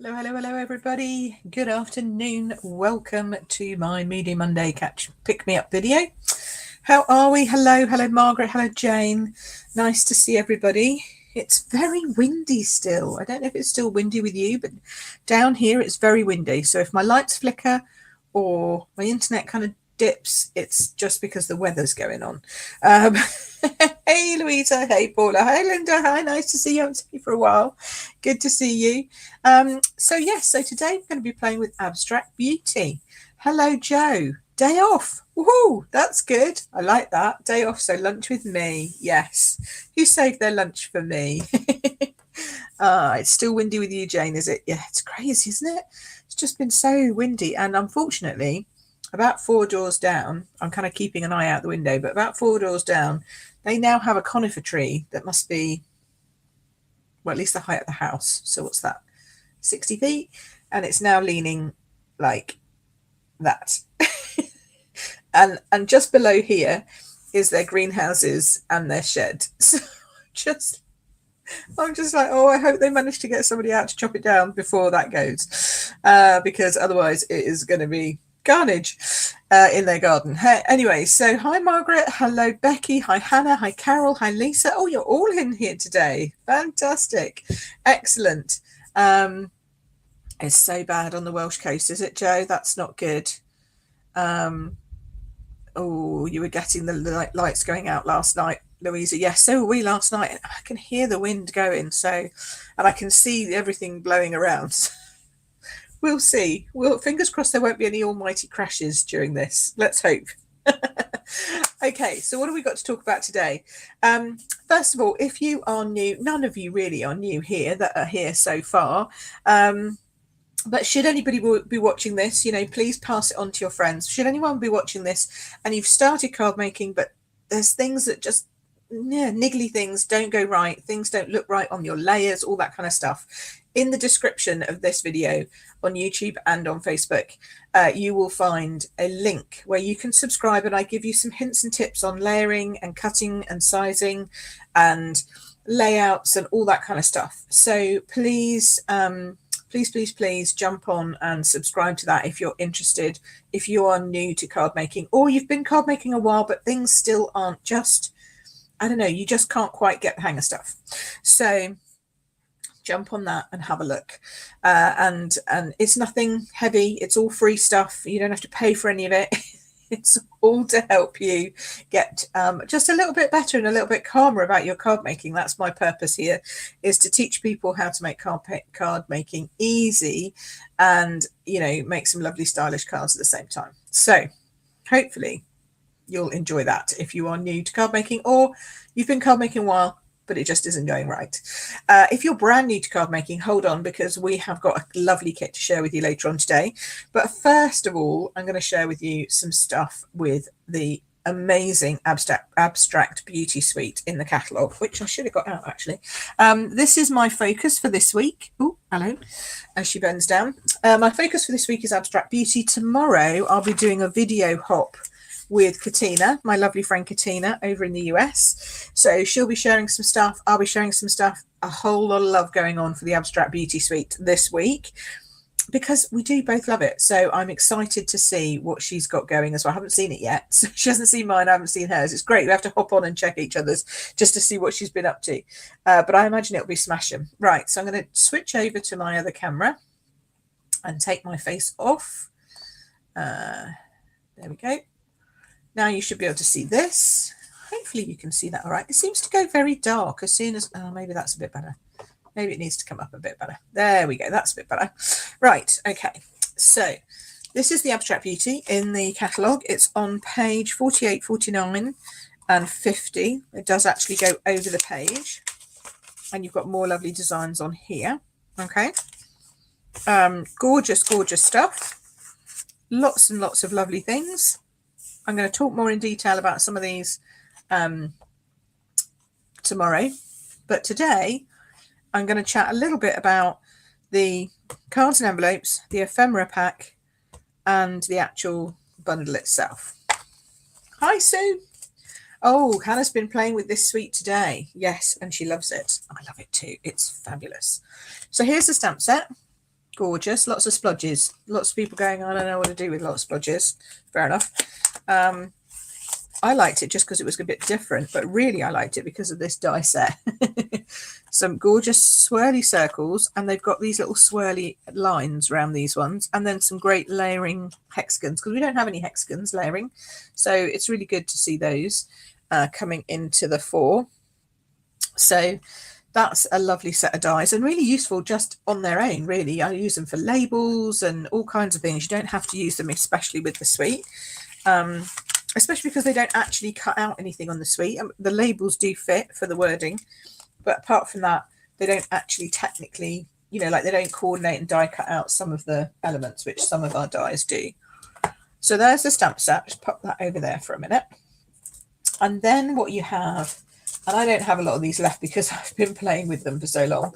Hello, hello, hello, everybody. Good afternoon. Welcome to my Moody Monday Pick Me Up video. How are we? Hello, hello, Margaret. Hello, Jane. Nice to see everybody. It's very windy still. I don't know if it's still windy with you, but down here it's very windy. So if my lights flicker or my internet kind of dips, it's just because the weather's going on. Hey, Louisa. Hey, Paula. Hi, Linda. Hi, nice to see you. I haven't seen you for a while. Good to see you. So today I'm going to be playing with Abstract Beauty. Hello, Joe. Day off. Woohoo! That's good. I like that. Day off, so lunch with me. Yes. Who saved their lunch for me? It's still windy with you, Jane, is it? Yeah, it's crazy, isn't it? It's just been so windy. And unfortunately, about 4 doors down, I'm kind of keeping an eye out the window, but about 4 doors down, they now have a conifer tree that must be, well, at least the height of the house. So what's that? 60 feet? And it's now leaning like that. and just below here is their greenhouses and their shed. So I'm just like, oh, I hope they manage to get somebody out to chop it down before that goes, because otherwise it is going to be carnage in their garden. Hey, anyway, so hi, Margaret. Hello, Becky. Hi, Hannah. Hi, Carol. Hi, Lisa. Oh, you're all in here today. Fantastic. Excellent. It's so bad on the Welsh coast, is it, Joe? That's not good. Oh, you were getting the lights going out last night, Louisa. Yes, so were we last night. I can hear the wind going, and I can see everything blowing around. We'll see. Well, fingers crossed there won't be any almighty crashes during this. Let's hope. Okay, so what have we got to talk about today? First of all, if you are new, none of you really are new here that are here so far. But should anybody be watching this, please pass it on to your friends. Should anyone be watching this and you've started card making, but there's things that just, niggly things don't go right, things don't look right on your layers, all that kind of stuff. In the description of this video on YouTube and on Facebook, you will find a link where you can subscribe, and I give you some hints and tips on layering and cutting and sizing and layouts and all that kind of stuff. So please, please jump on and subscribe to that if you're interested, if you are new to card making, or you've been card making a while but things still aren't just, I don't know, you just can't quite get the hang of stuff. So jump on that and have a look. And it's nothing heavy. It's all free stuff. You don't have to pay for any of it. It's all to help you get just a little bit better and a little bit calmer about your card making. That's my purpose here, is to teach people how to make card making easy and, make some lovely stylish cards at the same time. So hopefully you'll enjoy that if you are new to card making, or you've been card making a while but it just isn't going right. If you're brand new to card making, hold on, because we have got a lovely kit to share with you later on today. But first of all, I'm going to share with you some stuff with the amazing Abstract Beauty Suite in the catalogue, which I should have got out actually. This is my focus for this week. Oh, hello, as she bends down. My focus for this week is Abstract Beauty. Tomorrow I'll be doing a video hop with Katina, my lovely friend Katina over in the US. So she'll be sharing some stuff. I'll be sharing some stuff. A whole lot of love going on for the Abstract Beauty Suite this week, because we do both love it. So I'm excited to see what she's got going as well. I haven't seen it yet. So she hasn't seen mine. I haven't seen hers. It's great. We have to hop on and check each other's just to see what she's been up to. But I imagine it'll be smashing. Right. So I'm going to switch over to my other camera and take my face off. There we go. Now you should be able to see this. Hopefully you can see that all right. It seems to go very dark as soon as, maybe that's a bit better. Maybe it needs to come up a bit better. There we go. That's a bit better. Right. Okay. So this is the Abstract Beauty in the catalogue. It's on page 48, 49 and 50. It does actually go over the page. And you've got more lovely designs on here. Okay. Gorgeous, gorgeous stuff. Lots and lots of lovely things. I'm going to talk more in detail about some of these tomorrow. But today, I'm going to chat a little bit about the cards and envelopes, the ephemera pack, and the actual bundle itself. Hi, Sue. Oh, Hannah's been playing with this suite today. Yes, and she loves it. I love it too. It's fabulous. So here's the stamp set. Gorgeous. Lots of splodges. Lots of people going, I don't know what to do with lots of splodges. Fair enough. I liked it just because it was a bit different, but really I liked it because of this die set. Some gorgeous swirly circles, and they've got these little swirly lines around these ones, and then some great layering hexagons, because we don't have any hexagons layering. So it's really good to see those coming into the fore. So that's a lovely set of dies, and really useful just on their own, really. I use them for labels and all kinds of things. You don't have to use them especially with the suite. Especially because they don't actually cut out anything on the suite. The labels do fit for the wording, but apart from that, they don't actually technically, you know, like they don't coordinate and die cut out some of the elements, which some of our dies do. So there's the stamp set. Just pop that over there for a minute. And then what you have, and I don't have a lot of these left because I've been playing with them for so long,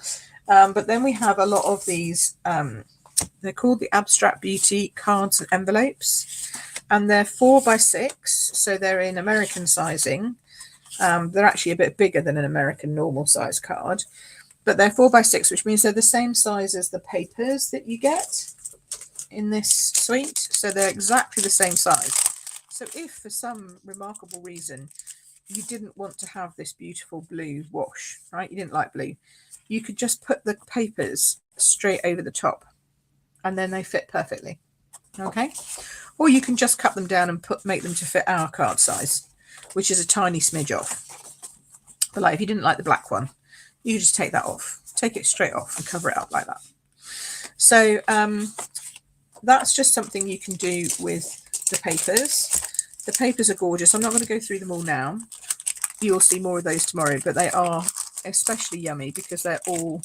but then we have a lot of these, they're called the Abstract Beauty cards and envelopes. And they're 4x6, so they're in American sizing. They're actually a bit bigger than an American normal size card, but they're 4x6, which means they're the same size as the papers that you get in this suite. So they're exactly the same size. So if for some remarkable reason you didn't want to have this beautiful blue wash, right? You didn't like blue, you could just put the papers straight over the top and then they fit perfectly. Okay. Or you can just cut them down and make them to fit our card size, which is a tiny smidge off. But like if you didn't like the black one, you can just take that off, take it straight off and cover it up like that. So that's just something you can do with the papers. The papers are gorgeous. I'm not going to go through them all now. You'll see more of those tomorrow, but they are especially yummy because they've all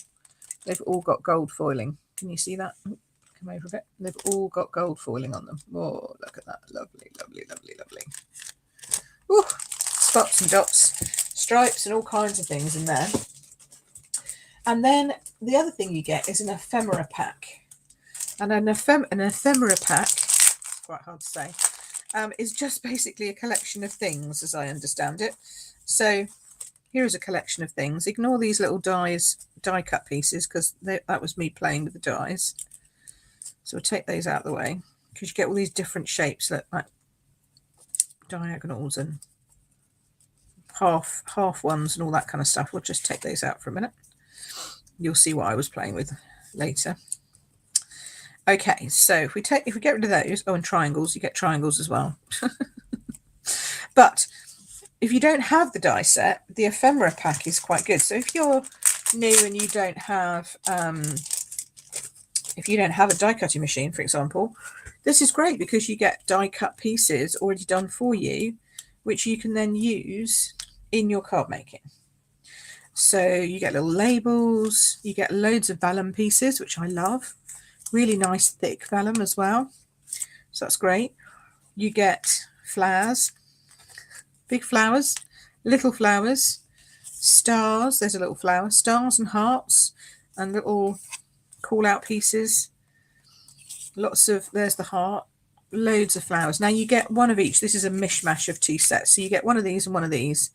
got gold foiling. Can you see that? Come over a bit. They've all got gold foiling on them. Oh, look at that. Lovely, lovely, lovely, lovely. Ooh, spots and dots, stripes and all kinds of things in there. And then the other thing you get is an ephemera pack. And an ephemera pack, it's quite hard to say, is just basically a collection of things as I understand it. So here is a collection of things. Ignore these little die cut pieces because that was me playing with the dies. So we'll take those out of the way because you get all these different shapes, like diagonals and half ones and all that kind of stuff. We'll just take those out for a minute. You'll see what I was playing with later. Okay, so if we get rid of those, and triangles, you get triangles as well. But if you don't have the die set, the ephemera pack is quite good. So if you're new and you don't have a die cutting machine, for example, this is great because you get die cut pieces already done for you, which you can then use in your card making. So you get little labels, you get loads of vellum pieces, which I love. Really nice thick vellum as well. So that's great. You get flowers, big flowers, little flowers, stars. There's a little flower, stars and hearts, and little call out pieces. There's the heart, loads of flowers. Now you get one of each. This is a mishmash of two sets. So you get one of these and one of these.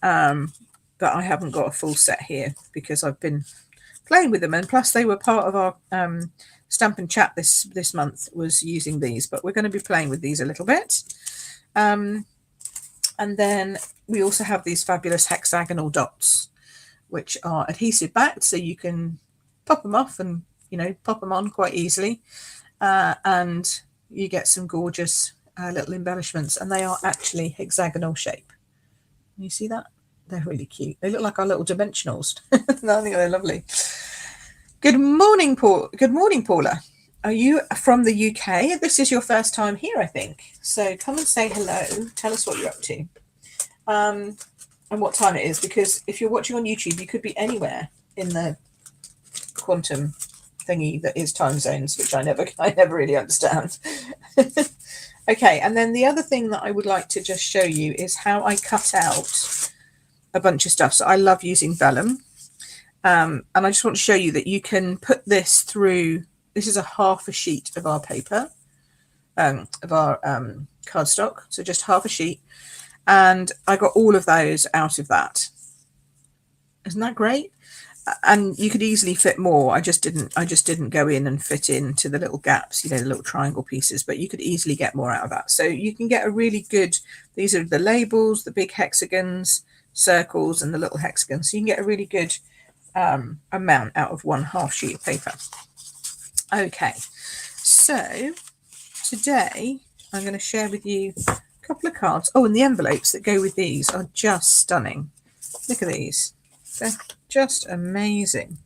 But I haven't got a full set here because I've been playing with them. And plus they were part of our Stampin' Chat this month was using these. But we're going to be playing with these a little bit. And then we also have these fabulous hexagonal dots, which are adhesive backed. So you can pop them off and, pop them on quite easily. And you get some gorgeous little embellishments. And they are actually hexagonal shape. Can you see that? They're really cute. They look like our little dimensionals. I think they're lovely. Good morning, Paul. Good morning, Paula. Are you from the UK? This is your first time here, I think. So come and say hello. Tell us what you're up to. And what time it is. Because if you're watching on YouTube, you could be anywhere in the quantum thingy that is time zones, which I never really understand. Okay, and then the other thing that I would like to just show you is how I cut out a bunch of stuff. So I love using vellum. And I just want to show you that you can put this through. This is a half a sheet of our paper, of our cardstock. So just half a sheet. And I got all of those out of that. Isn't that great? and you could easily fit more. I just didn't go in and fit into the little gaps, you know, the little triangle pieces, but you could easily get more out of that. So you can get a really good, these are the labels, the big hexagons, circles, and the little hexagons. So you can get a really good amount out of one half sheet of paper. Okay, so today I'm going to share with you a couple of cards. Oh, and the envelopes that go with these are just stunning. Look at these. They're just amazing.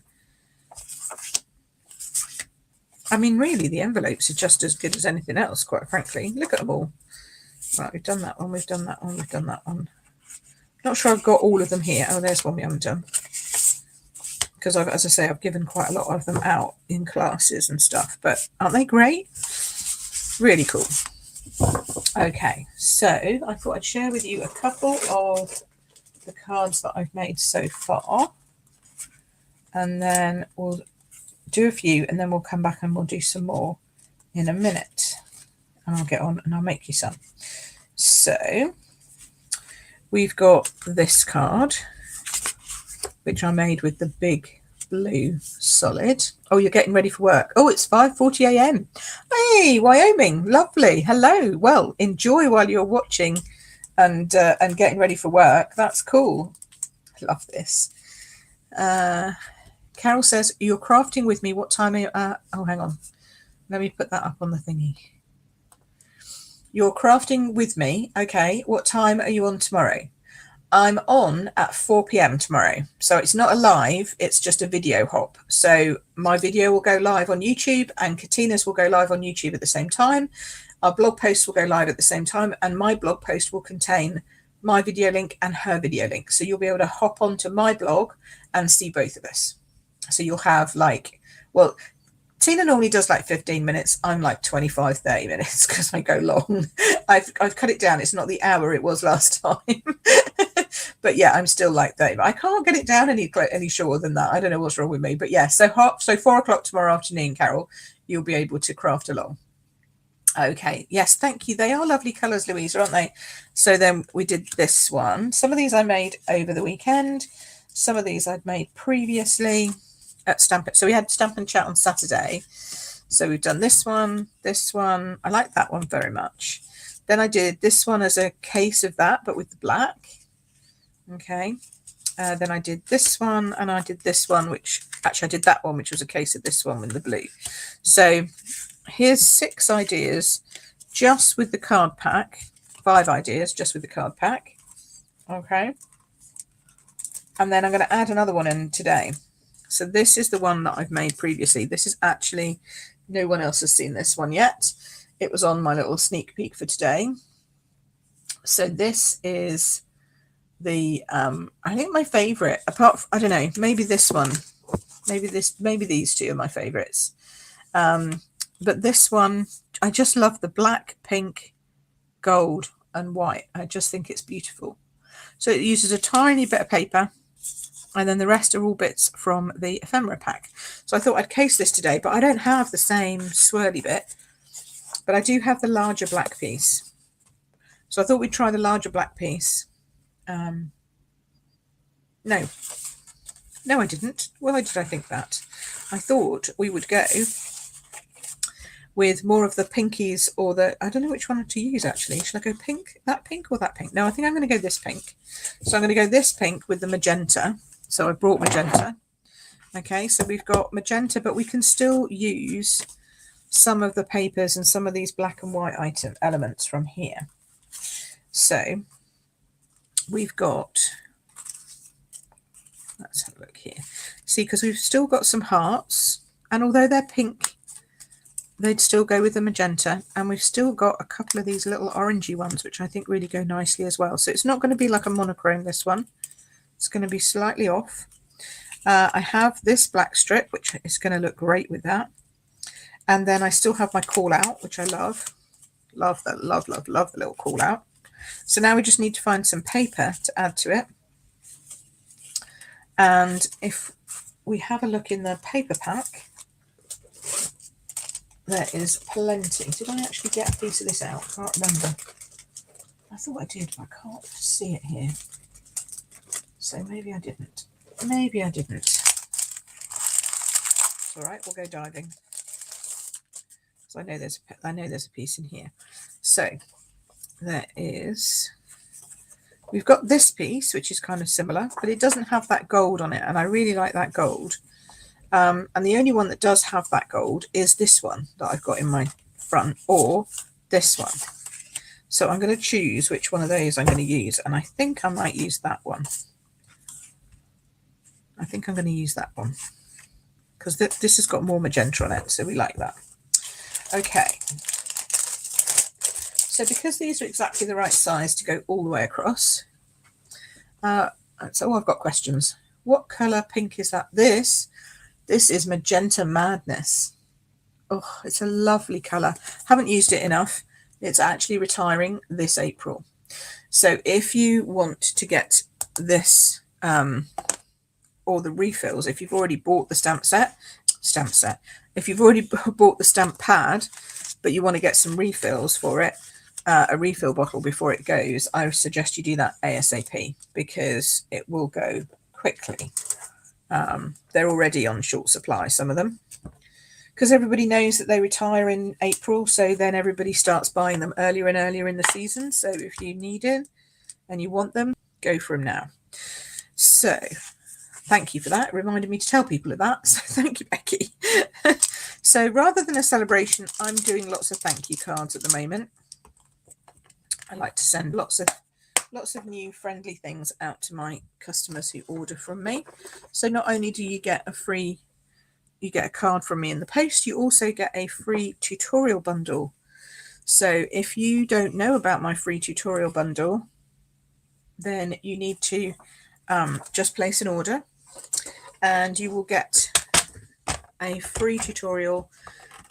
I mean, really, the envelopes are just as good as anything else, quite frankly. Look at them all. Right, we've done that one, we've done that one, we've done that one. Not sure I've got all of them here. Oh, there's one we haven't done. Because, as I say, I've given quite a lot of them out in classes and stuff. But aren't they great? Really cool. Okay, so I thought I'd share with you a couple of the cards that I've made so far. And then we'll do a few, and then we'll come back and we'll do some more in a minute. And I'll get on and I'll make you some. So we've got this card, which I made with the big blue solid. Oh, you're getting ready for work. Oh, it's 5:40 a.m. Hey, Wyoming, lovely. Hello. Well, enjoy while you're watching and getting ready for work. That's cool. I love this. Carol says, you're crafting with me. What time are you at? Oh, hang on. Let me put that up on the thingy. You're crafting with me. Okay. What time are you on tomorrow? I'm on at 4 p.m. tomorrow. So it's not a live, it's just a video hop. So my video will go live on YouTube and Katina's will go live on YouTube at the same time. Our blog posts will go live at the same time, and my blog post will contain my video link and her video link. So you'll be able to hop onto my blog and see both of us. So you'll have like, well, Tina normally does like 15 minutes. I'm like 25, 30 minutes because I go long. I've cut it down. It's not the hour it was last time. But yeah, I'm still like 30. But I can't get it down any shorter than that. I don't know what's wrong with me. But yeah, so 4 o'clock tomorrow afternoon, Carol, you'll be able to craft along. Okay, yes, thank you. They are lovely colours, Louisa, aren't they? So then we did this one. Some of these I made over the weekend. Some of these I'd made previously at Stampin. So we had Stampin' Chat on Saturday. So we've done this one, this one. I like that one very much. Then I did this one as a case of that, but with the black. Okay. Then I did this one, and I did this one, which actually I did that one, which was a case of this one with the blue. So here's 6 ideas just with the card pack. 5 ideas just with the card pack. Okay. And then I'm going to add another one in today. So this is the one that I've made previously. This is actually, no one else has seen this one yet. It was on my little sneak peek for today. So this is the, I think my favorite, apart from, I don't know, maybe this one, maybe these two are my favorites. But this one, I just love the black, pink, gold, and white. I just think it's beautiful. So it uses a tiny bit of paper, and then the rest are all bits from the Ephemera Pack. So I thought I'd case this today, but I don't have the same swirly bit, but I do have the larger black piece. So I thought we'd try the larger black piece. No, I didn't. Why did I think that? I thought we would go with more of the pinkies, or the, I don't know which one to use actually. Should I go pink, that pink, or that pink? No, I think I'm going to go this pink. So I'm going to go this pink with the magenta. So I brought magenta. Okay, so we've got magenta, but we can still use some of the papers and some of these black and white elements from here. So we've got, let's have a look here. See, because we've still got some hearts, and although they're pink, they'd still go with the magenta, and we've still got a couple of these little orangey ones, which I think really go nicely as well. So it's not going to be like a monochrome, this one. It's going to be slightly off. I have this black strip, which is going to look great with that. And then I still have my call out, which I love. Love that, love the little call out. So now we just need to find some paper to add to it. And if we have a look in the paper pack, there is plenty. Did I actually get a piece of this out? I can't remember. I thought I did, but I can't see it here. So maybe I didn't. Maybe I didn't. It's all right. We'll go diving. So I know there's a piece in here. So there is. We've got this piece, which is kind of similar, but it doesn't have that gold on it, and I really like that gold. And the only one that does have that gold is this one that I've got in my front, or this one. So I'm going to choose which one of those I'm going to use, and I think I might use that one. I think I'm going to use that one because this has got more magenta on it, so we like that. Okay. So because these are exactly the right size to go all the way across, so I've got questions. What colour pink is that? This is Magenta Madness. Oh, it's a lovely colour. Haven't used it enough. It's actually retiring this April. So if you want to get this or the refills, if you've already bought the stamp set, if you've already bought the stamp pad, but you want to get some refills for it, a refill bottle before it goes, I would suggest you do that ASAP because it will go quickly. They're already on short supply, some of them, because everybody knows that they retire in April, so then everybody starts buying them earlier and earlier in the season. So if you need it and you want them, go for them now. So thank you for that. It reminded me to tell people of that. So thank you, Becky. So rather than a celebration, I'm doing lots of thank you cards at the moment. I like to send lots of new friendly things out to my customers who order from me. So not only do you get a card from me in the post, you also get a free tutorial bundle. So if you don't know about my free tutorial bundle, then you need to just place an order and you will get a free tutorial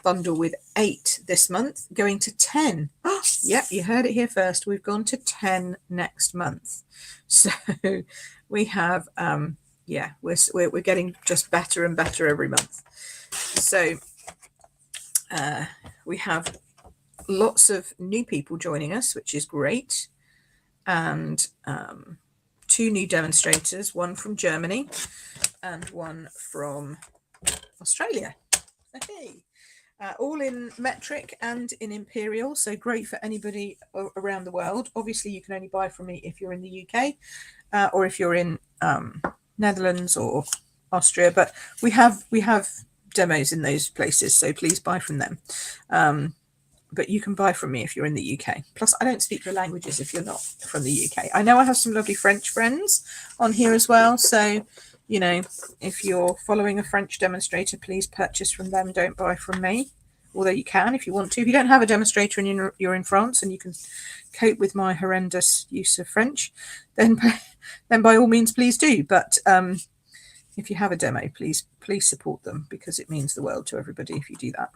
bundle with 8 this month, going to 10. Oh, yep, you heard it here first. We've gone to 10 next month. So we have, yeah, we're getting just better and better every month. So we have lots of new people joining us, which is great. And 2 new demonstrators, one from Germany and one from Australia. Hey. All in metric and in imperial, so great for anybody around the world. Obviously, you can only buy from me if you're in the UK or if you're in Netherlands or Austria. But we have demos in those places, so please buy from them. But you can buy from me if you're in the UK. Plus, I don't speak the languages if you're not from the UK. I know I have some lovely French friends on here as well, so you know, if you're following a French demonstrator, please purchase from them. Don't buy from me. Although you can if you want to. If you don't have a demonstrator and you're in France and you can cope with my horrendous use of French, then by all means, please do. But if you have a demo, please support them because it means the world to everybody if you do that.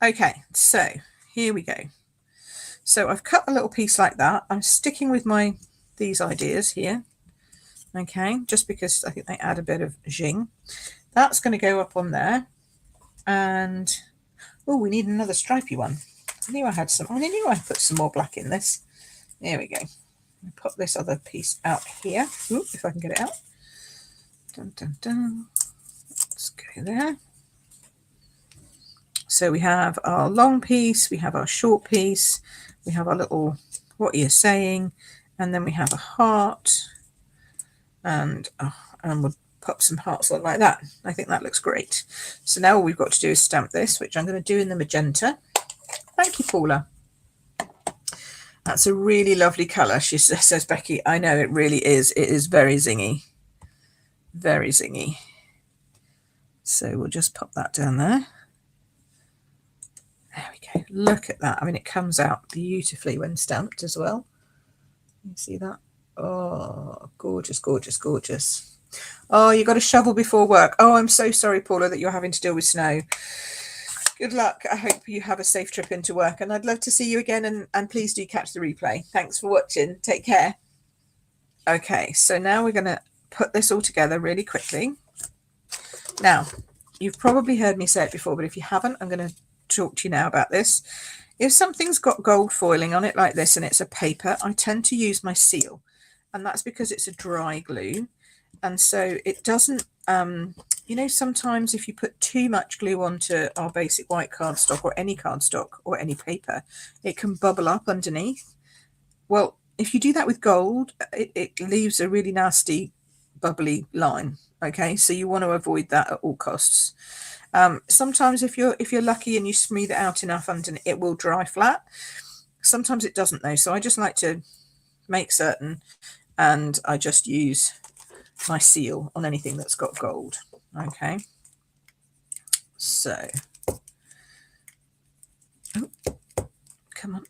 Okay, so here we go. So I've cut a little piece like that. I'm sticking with these ideas here. Okay, just because I think they add a bit of zing. That's going to go up on there. And, oh, we need another stripy one. I knew I had some. I knew I put some more black in this. There we go. I'll put this other piece out here. Ooh, if I can get it out. Dun, dun, dun. Let's go there. So we have our long piece. We have our short piece. We have our little, what you're saying. And then we have a heart. And we'll pop some hearts on like that. I think that looks great. So now all we've got to do is stamp this, which I'm going to do in the magenta. Thank you, Paula. That's a really lovely colour, she says, Becky. I know it really is. It is very zingy. Very zingy. So we'll just pop that down there. There we go. Look at that. I mean, it comes out beautifully when stamped as well. You see that? Oh, gorgeous, gorgeous, gorgeous. Oh, you got a shovel before work. Oh, I'm so sorry, Paula, that you're having to deal with snow. Good luck. I hope you have a safe trip into work, and I'd love to see you again, and please do catch the replay. Thanks for watching. Take care. Okay, so now we're going to put this all together really quickly. Now, you've probably heard me say it before, but if you haven't, I'm going to talk to you now about this. If something's got gold foiling on it like this and it's a paper, I tend to use my seal. And that's because it's a dry glue. And so it doesn't you know, sometimes if you put too much glue onto our basic white cardstock or any paper, it can bubble up underneath. Well, if you do that with gold, it leaves a really nasty bubbly line. Okay, so you want to avoid that at all costs. Sometimes if you're lucky and you smooth it out enough underneath, it will dry flat. Sometimes it doesn't though, so I just like to make certain, and I just use my seal on anything that's got gold. Okay, so oh, come on,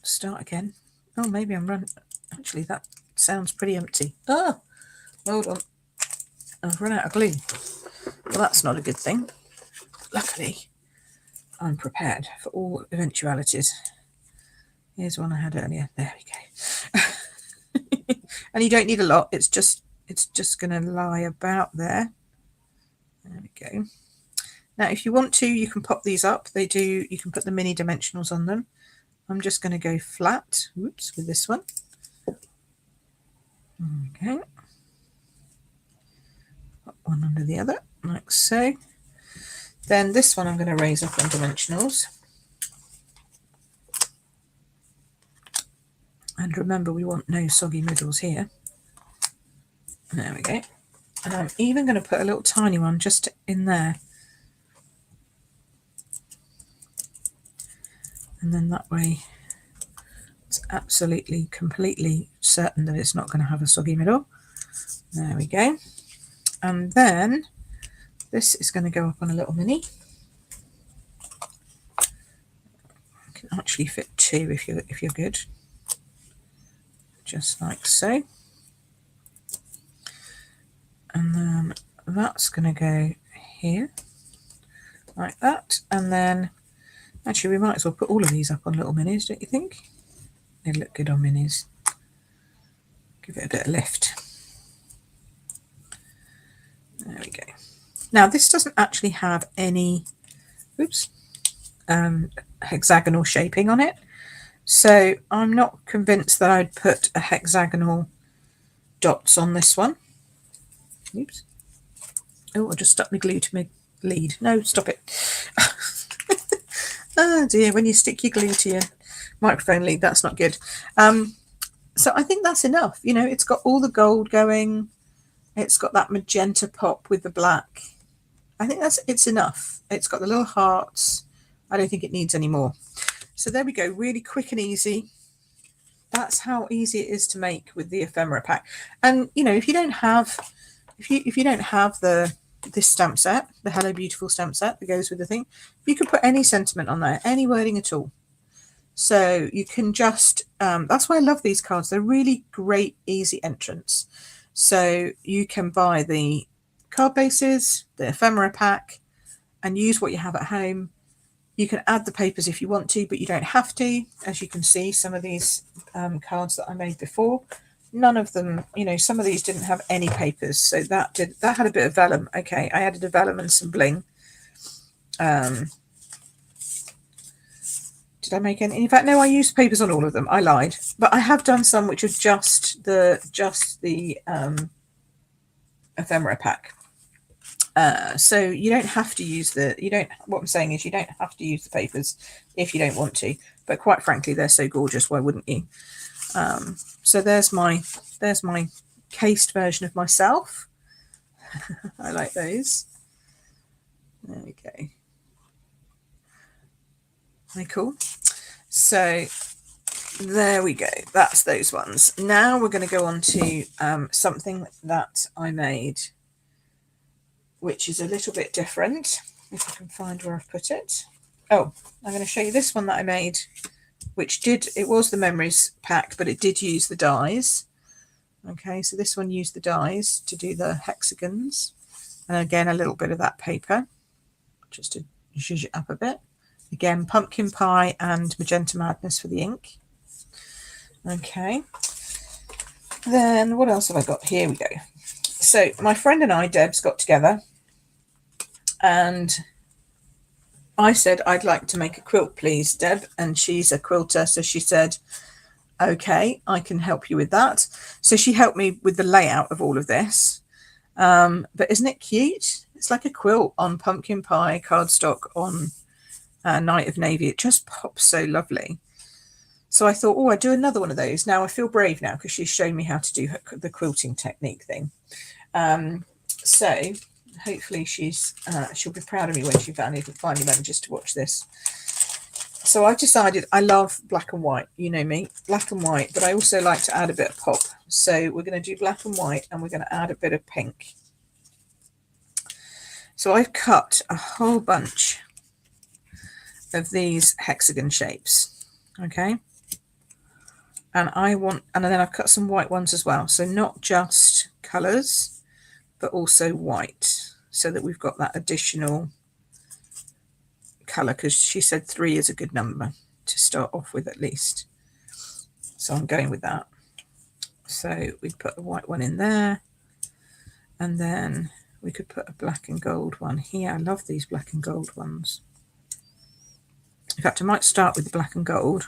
start again. Oh, maybe I'm running. Actually, that sounds pretty empty. Oh, hold on, I've run out of glue. Well, that's not a good thing. Luckily, I'm prepared for all eventualities. Here's one I had earlier. There we go. And you don't need a lot. It's just going to lie about there. There we go. Now, if you want to, you can pop these up. They do. You can put the mini dimensionals on them. I'm just going to go flat. Whoops, with this one. Okay. Put one under the other, like so. Then this one I'm going to raise up on dimensionals. And remember, we want no soggy middles here. There we go. And I'm even going to put a little tiny one just in there. And then that way, it's absolutely, completely certain that it's not going to have a soggy middle. There we go. And then this is going to go up on a little mini. You can actually fit two if you're good. Just like so. And then that's going to go here, like that. And then, actually, we might as well put all of these up on little minis, don't you think? They look good on minis. Give it a bit of lift. There we go. Now, this doesn't actually have any, oops, hexagonal shaping on it. So I'm not convinced that I'd put a hexagonal dots on this one. Oops. Oh, I just stuck my glue to my lead. No, stop it. Oh dear, when you stick your glue to your microphone lead, that's not good. So I think that's enough. You know, it's got all the gold going. It's got that magenta pop with the black. I think it's enough. It's got the little hearts. I don't think it needs any more. So there we go, really quick and easy. That's how easy it is to make with the ephemera pack. And you know, if you don't have this stamp set, the Hello Beautiful stamp set that goes with the thing, you could put any sentiment on there, any wording at all. So you can just that's why I love these cards. They're really great, easy entrance. So you can buy the card bases, the ephemera pack, and use what you have at home. You can add the papers if you want to, but you don't have to. As you can see, some of these cards that I made before, none of them, you know, some of these didn't have any papers. So that had a bit of vellum. Okay, I added a vellum and some bling. Did I make any? In fact, no, I used papers on all of them. I lied. But I have done some which are just the ephemera pack. So you don't have to use what I'm saying is you don't have to use the papers if you don't want to, but quite frankly, they're so gorgeous. Why wouldn't you? So there's my cased version of myself. I like those. There we go. Very cool. So there we go. That's those ones. Now we're going to go on to something that I made, which is a little bit different. If I can find where I've put it. Oh, I'm going to show you this one that I made, it was the memories pack, but it did use the dies. Okay, so this one used the dies to do the hexagons. And again, a little bit of that paper, just to zhuzh it up a bit. Again, pumpkin pie and Magenta Madness for the ink. Okay. Then what else have I got? Here we go. So my friend and I, Debs, got together and I said, I'd like to make a quilt, please, Deb. And she's a quilter. So she said, okay, I can help you with that. So she helped me with the layout of all of this. But isn't it cute? It's like a quilt on pumpkin pie cardstock on Night of Navy. It just pops so lovely. So I thought, oh, I'd do another one of those. Now I feel brave now because she's shown me how to do the quilting technique thing. So hopefully she'll be proud of me when she finally manages to watch this. So I've decided I love black and white. You know me, black and white, but I also like to add a bit of pop. So we're going to do black and white, and we're going to add a bit of pink. So I've cut a whole bunch of these hexagon shapes, okay? And then I've cut some white ones as well. So not just colours, but also white, so that we've got that additional colour, because she said 3 is a good number to start off with at least. So I'm going with that. So we put a white one in there, and then we could put a black and gold one here. I love these black and gold ones. In fact, I might start with the black and gold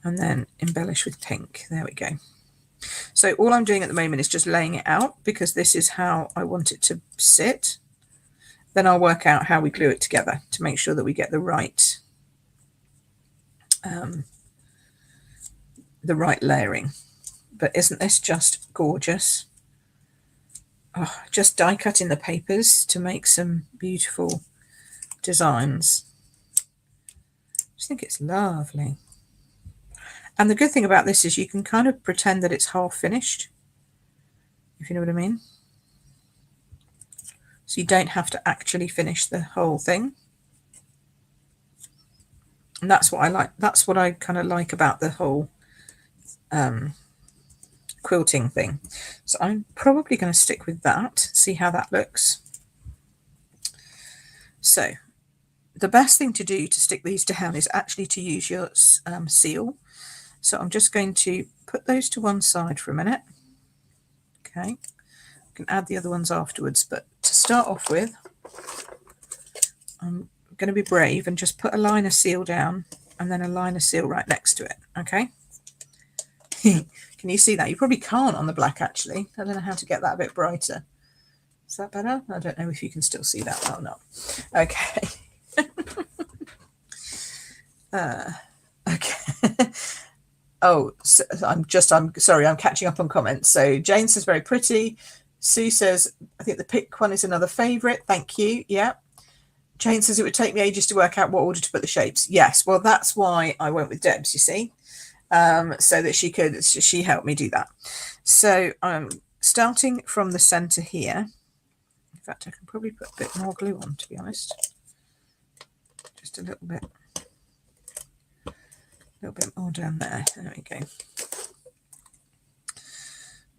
and then embellish with pink. There we go. So all I'm doing at the moment is just laying it out, because this is how I want it to sit. Then I'll work out how we glue it together to make sure that we get the right layering. But isn't this just gorgeous? Oh, just die cutting the papers to make some beautiful designs. I just think it's lovely. And the good thing about this is you can kind of pretend that it's half finished, if you know what I mean. So you don't have to actually finish the whole thing. And that's what I like. That's what I kind of like about the whole quilting thing. So I'm probably going to stick with that, see how that looks. So the best thing to do to stick these down is actually to use your seal. So I'm just going to put those to one side for a minute. Okay, I can add the other ones afterwards, but to start off with, I'm going to be brave and just put a line of seal down and then a line of seal right next to it. Okay. Can you see that? You probably can't on the black, actually. I don't know how to get that a bit brighter. Is that better? I don't know if you can still see that or not. Okay. Okay. Oh, so I'm sorry, I'm catching up on comments. So Jane says very pretty. Sue says, I think the pink one is another favourite. Thank you. Yeah. Jane says it would take me ages to work out what order to put the shapes. Yes, well, that's why I went with Debs, you see. So that she helped me do that. So I'm starting from the center here. In fact, I can probably put a bit more glue on, to be honest. Just a little bit more down there. There we go.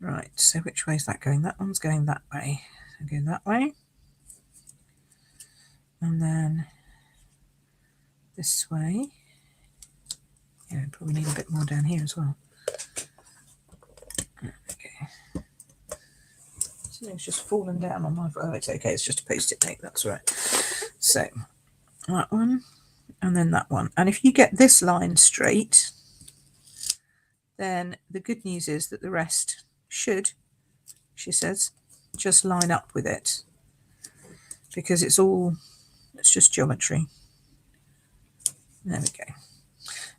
Right, so which way is that going? That one's going that way. So go that way. And then this way. Yeah, probably need a bit more down here as well. Okay. Something's just fallen down on my... Oh, it's okay. It's just a post-it note. That's right. So, that one. And then that one. And if you get this line straight, then the good news is that the rest should, she says, just line up with it. Because it's just geometry. There we go.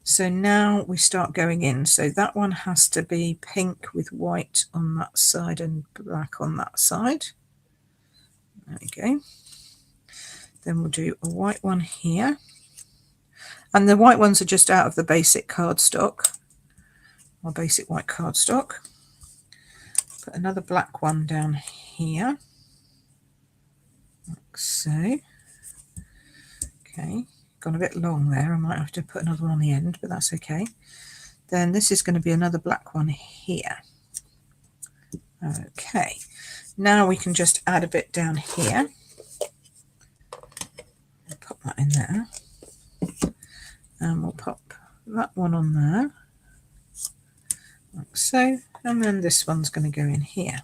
So now we start going in. So that one has to be pink with white on that side and black on that side. There we go. Then we'll do a white one here. And the white ones are just out of the basic cardstock, or basic white cardstock. Put another black one down here, like so. Okay. Gone a bit long there. I might have to put another one on the end, but that's okay. Then this is going to be another black one here. Okay, now we can just add a bit down here. Pop that in there. And we'll pop that one on there, like so. And then this one's going to go in here.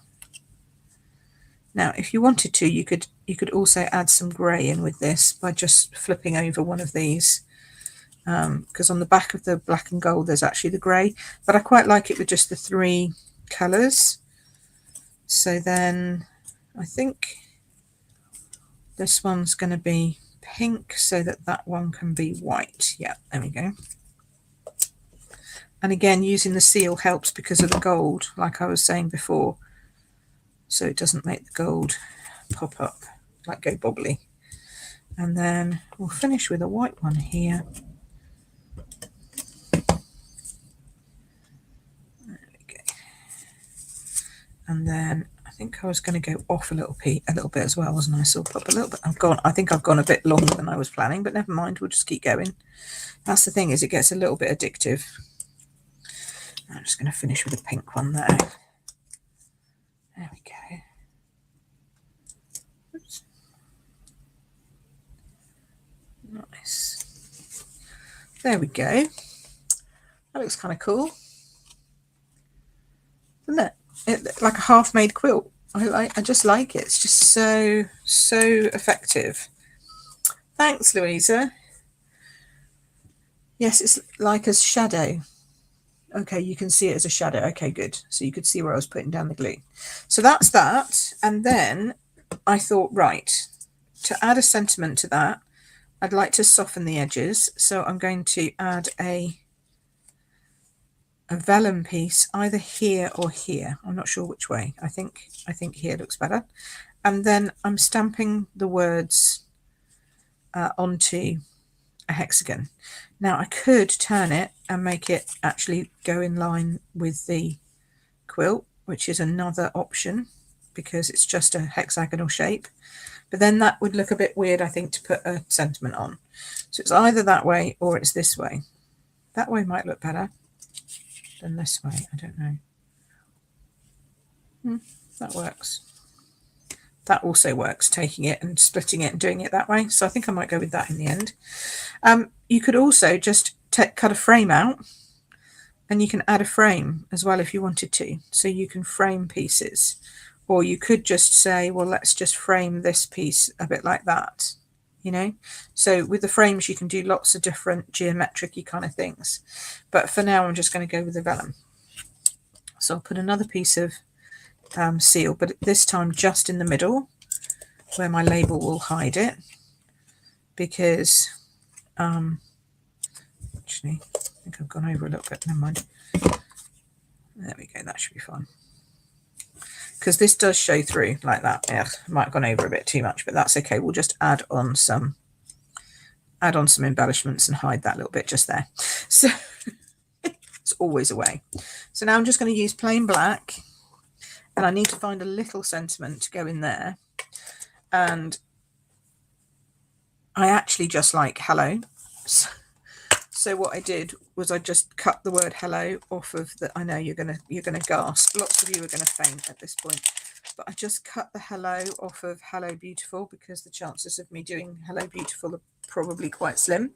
Now, if you wanted to, you could also add some grey in with this by just flipping over one of these, because on the back of the black and gold there's actually the grey, but I quite like it with just the 3 colours. So then I think This one's going to be pink so that that one can be white. Yeah, there we go. And again, using the seal helps because of the gold, like I was saying before, so it doesn't make the gold pop up, like go bobbly. And then we'll finish with a white one here. There we go. And then I think I was going to go off a little bit as well, wasn't I? So I'll pop a little bit. I think I've gone a bit longer than I was planning, but never mind. We'll just keep going. That's the thing, is it gets a little bit addictive. I'm just going to finish with a pink one there. There we go. Oops. Nice. There we go. That looks kind of cool, doesn't it? It like a half-made quilt. I just like it. It's just so effective. Thanks, Louisa. Yes, it's like a shadow. Okay, you can see it as a shadow. Okay, good. So you could see where I was putting down the glue. So that's that. And then I thought, right, to add a sentiment to that, I'd like to soften the edges. So I'm going to add a vellum piece either here or here. I'm not sure which way. I think here looks better. And then I'm stamping the words onto a hexagon. Now I could turn it and make it actually go in line with the quilt, which is another option because it's just a hexagonal shape, but then that would look a bit weird, I think, to put a sentiment on. So it's either that way or it's this way. That way might look better than this way. I don't know. That works. That also works, taking it and splitting it and doing it that way. So I think I might go with that in the end. You could also just cut a frame out, and you can add a frame as well if you wanted to. So you can frame pieces, or you could just say, well, let's just frame this piece a bit like that, you know. So with the frames, you can do lots of different geometric-y kind of things. But for now, I'm just going to go with the vellum. So I'll put another piece of seal, but this time just in the middle where my label will hide it, because actually I think I've gone over a little bit. Never mind. There we go. That should be fine, because this does show through like that. Yeah, I might have gone over a bit too much, but that's okay. We'll just add on some embellishments and hide that little bit just there. So it's always a way. So now I'm just going to use plain black. And I need to find a little sentiment to go in there. And I actually just like hello. So what I did was I just cut the word hello off of the, I know you're gonna gasp. Lots of you are gonna faint at this point. But I just cut the hello off of Hello Beautiful, because the chances of me doing Hello Beautiful are probably quite slim.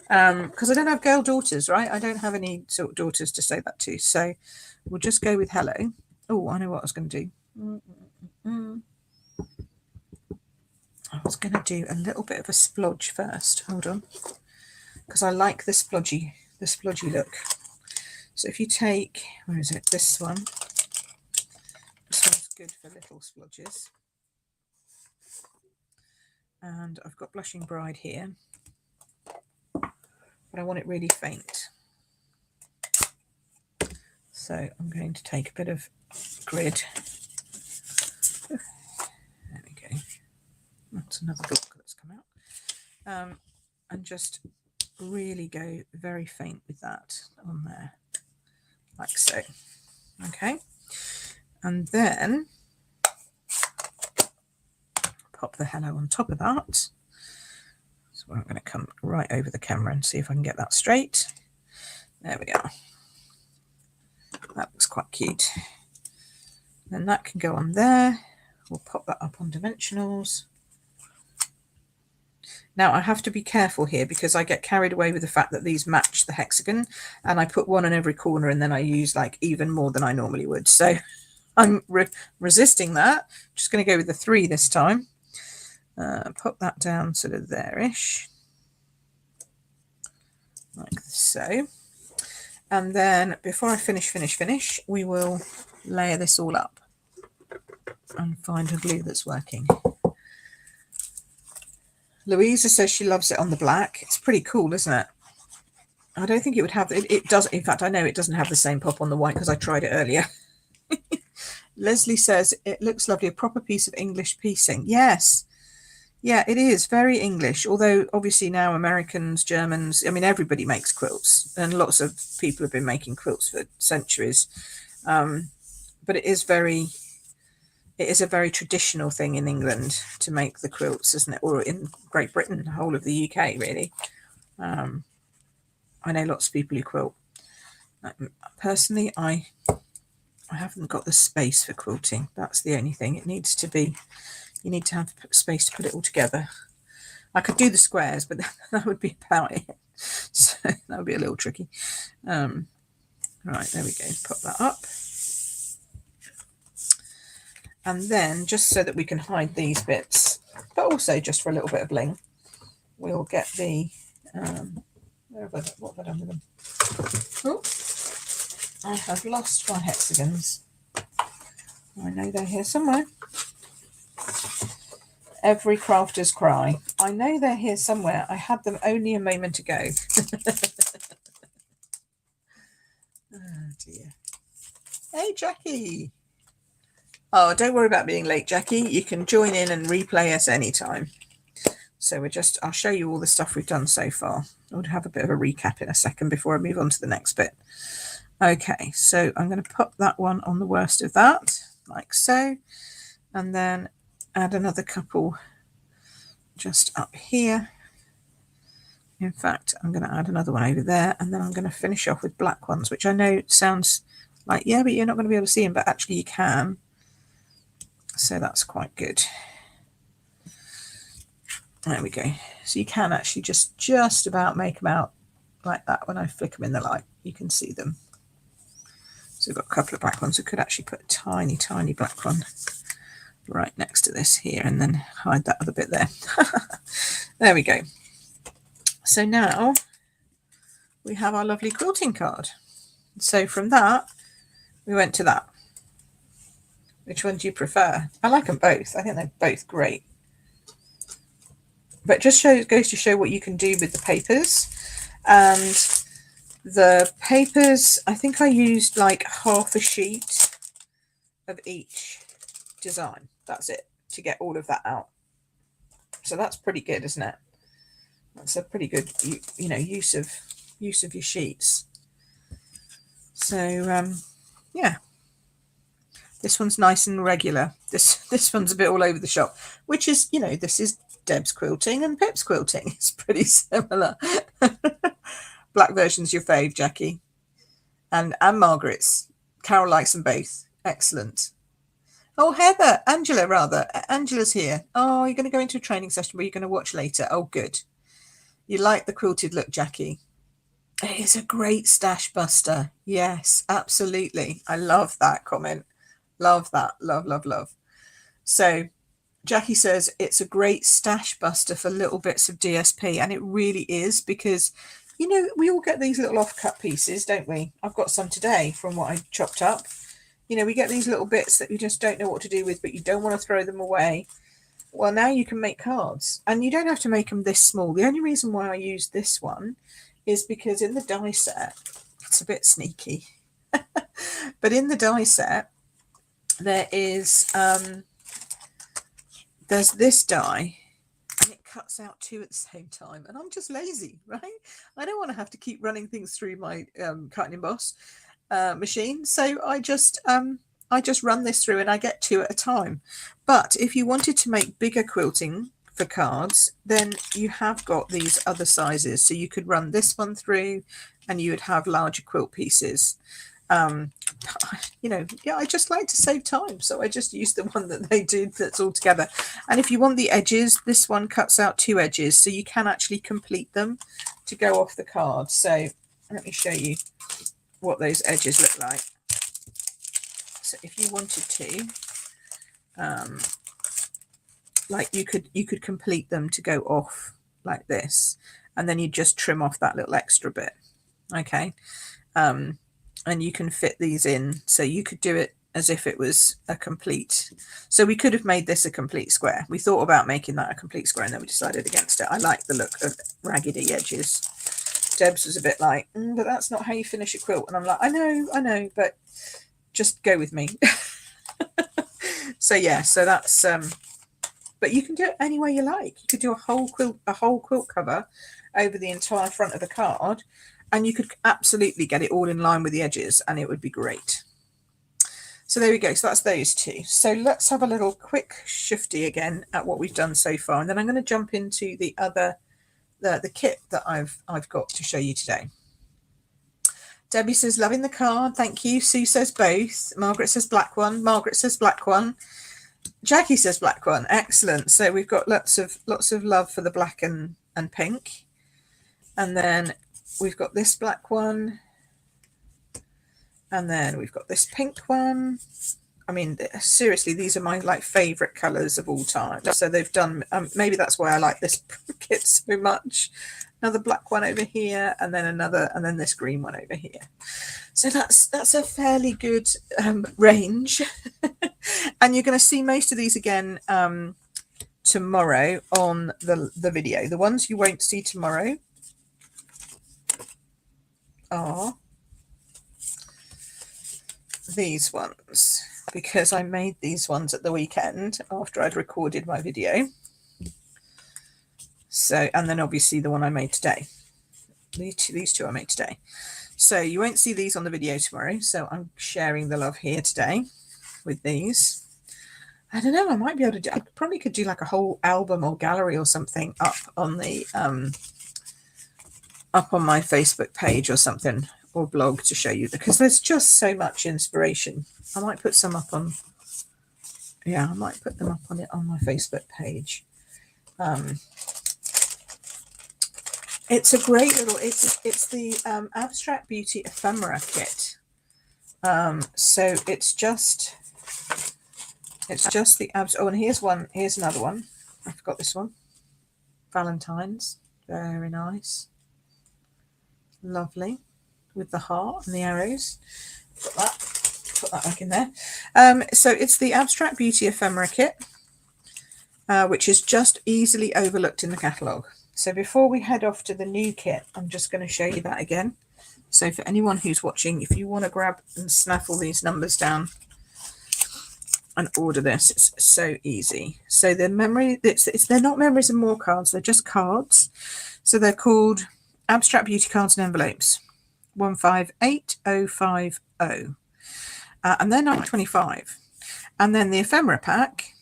Because I don't have girl daughters, right? I don't have any sort of daughters to say that to. So we'll just go with hello. Oh, I know what I was going to do. I was going to do a little bit of a splodge first. Hold on. Because I like the splodgy look. So if you take, where is it? This one. This one's good for little splodges. And I've got Blushing Bride here. But I want it really faint. So I'm going to take a bit of grid. There we go. That's another block that's come out. And just really go very faint with that on there, like so. Okay. And then pop the hello on top of that. So I'm going to come right over the camera and see if I can get that straight. There we are. That looks quite cute. Then that can go on there. We'll pop that up on dimensionals. Now I have to be careful here because I get carried away with the fact that these match the hexagon, and I put one on every corner, and then I use like even more than I normally would. So I'm resisting that. Just going to go with the 3 this time. Pop that down sort of there-ish, like so. And then before I finish, we will layer this all up and find a glue that's working. Louisa says she loves it on the black. It's pretty cool, isn't it? I don't think it would have, it does, in fact, I know it doesn't have the same pop on the white because I tried it earlier. Leslie says, it looks lovely, a proper piece of English piecing. Yes. Yeah, it is very English, although obviously now Americans, Germans, I mean, everybody makes quilts, and lots of people have been making quilts for centuries. But it is a very traditional thing in England to make the quilts, isn't it? Or in Great Britain, the whole of the UK, really. I know lots of people who quilt. Personally, I haven't got the space for quilting. That's the only thing. It needs to be, you need to have space to put it all together. I could do the squares, but that would be about it. So that would be a little tricky. Right, there we go. Pop that up. And then, just so that we can hide these bits, but also just for a little bit of bling, we'll get the, what have I done with them? Oh, I have lost my hexagons. I know they're here somewhere. Every crafter's cry. I know they're here somewhere. I had them only a moment ago. Oh dear. Hey, Jackie. Oh, don't worry about being late, Jackie. You can join in and replay us anytime. So I'll show you all the stuff we've done so far. I'll have a bit of a recap in a second before I move on to the next bit. Okay, so I'm going to pop that one on the worst of that, like so. And then add another couple just up here. In fact, I'm going to add another one over there, and then I'm going to finish off with black ones, which I know sounds like, yeah, but you're not going to be able to see them, but actually you can. So that's quite good. There we go. So you can actually just about make them out like that. When I flick them in the light, you can see them. So we've got a couple of black ones. We could actually put a tiny, tiny black one right next to this here and then hide that other bit there. There we go. So now we have our lovely quilting card. So from that, we went to that. Which one do you prefer? I like them both. I think they're both great. But just goes to show what you can do with the papers. And the papers, I think I used like half a sheet of each design. That's it, to get all of that out. So that's pretty good, isn't it? That's a pretty good, use of your sheets. So yeah, this one's nice and regular. This one's a bit all over the shop, which is, this is Deb's quilting and Pip's quilting. It's pretty similar. Black version's your fave, Jackie, and Margaret's. Carol likes them both. Excellent. Oh, Angela's here. Oh, you're going to go into a training session where you're going to watch later. Oh, good. You like the quilted look, Jackie. It is a great stash buster. Yes, absolutely. I love that comment. Love that. Love, love, love. So Jackie says it's a great stash buster for little bits of DSP. And it really is, because, we all get these little off-cut pieces, don't we? I've got some today from what I chopped up. We get these little bits that you just don't know what to do with, but you don't want to throw them away. Well, now you can make cards, and you don't have to make them this small. The only reason why I used this one is because in the die set, it's a bit sneaky, but in the die set, there is, there's this die, and it cuts out two at the same time, and I'm just lazy, right? I don't want to have to keep running things through my cut and emboss machine, so I just run this through and I get two at a time. But if you wanted to make bigger quilting for cards, then you have got these other sizes, so you could run this one through and you would have larger quilt pieces. I just like to save time, so I just use the one that they do that's all together. And if you want the edges, this one cuts out two edges, so you can actually complete them to go off the card. So let me show you what those edges look like. So if you wanted to, like you could complete them to go off like this, and then you just trim off that little extra bit. Okay. And you can fit these in, so you could do it as if it was a complete. So we could have made this a complete square. We thought about making that a complete square, and then we decided against it. I like the look of raggedy edges. Debs was a bit like, but that's not how you finish a quilt. And I'm like, I know, but just go with me. So yeah, so that's but you can do it any way you like. You could do a whole quilt cover over the entire front of the card, and you could absolutely get it all in line with the edges, and it would be great. So there we go. So that's those two. So let's have a little quick shifty again at what we've done so far, and then I'm going to jump into the other the kit that I've got to show you today. Debbie says, loving the card. Thank you. Sue says both. Margaret says black one. Margaret says black one. Jackie says black one. Excellent. So we've got lots of love for the black and pink. And then we've got this black one. And then we've got this pink one. I mean, seriously, these are my favorite colors of all time. So they've done, maybe that's why I like this kit so much. Another black one over here, and then another, and then this green one over here. So that's a fairly good range. And you're going to see most of these again tomorrow on the video. The ones you won't see tomorrow are these ones, because I made these ones at the weekend after I'd recorded my video. So, and then obviously the one I made today. These two I made today. So you won't see these on the video tomorrow. So I'm sharing the love here today with these. I don't know, I might be able to do, I probably could do like a whole album or gallery or something up on the up on my Facebook page or something, or blog, to show you, because there's just so much inspiration. I might put some up on, yeah, I might put them up on it on my Facebook page. It's a great little, it's the Abstract Beauty Ephemera kit. So it's just the oh, and here's another one. I forgot this one. Valentine's, very nice, lovely, with the heart and the arrows. Put that back in there. So it's the Abstract Beauty Ephemera kit, which is just easily overlooked in the catalogue. So before we head off to the new kit, I'm just going to show you that again. So for anyone who's watching, if you want to grab and snaffle these numbers down and order this, it's so easy. So the memory, they're not memories and more cards, they're just cards. So they're called Abstract Beauty Cards and Envelopes 158050. And they're $9.25. And then the Ephemera Pack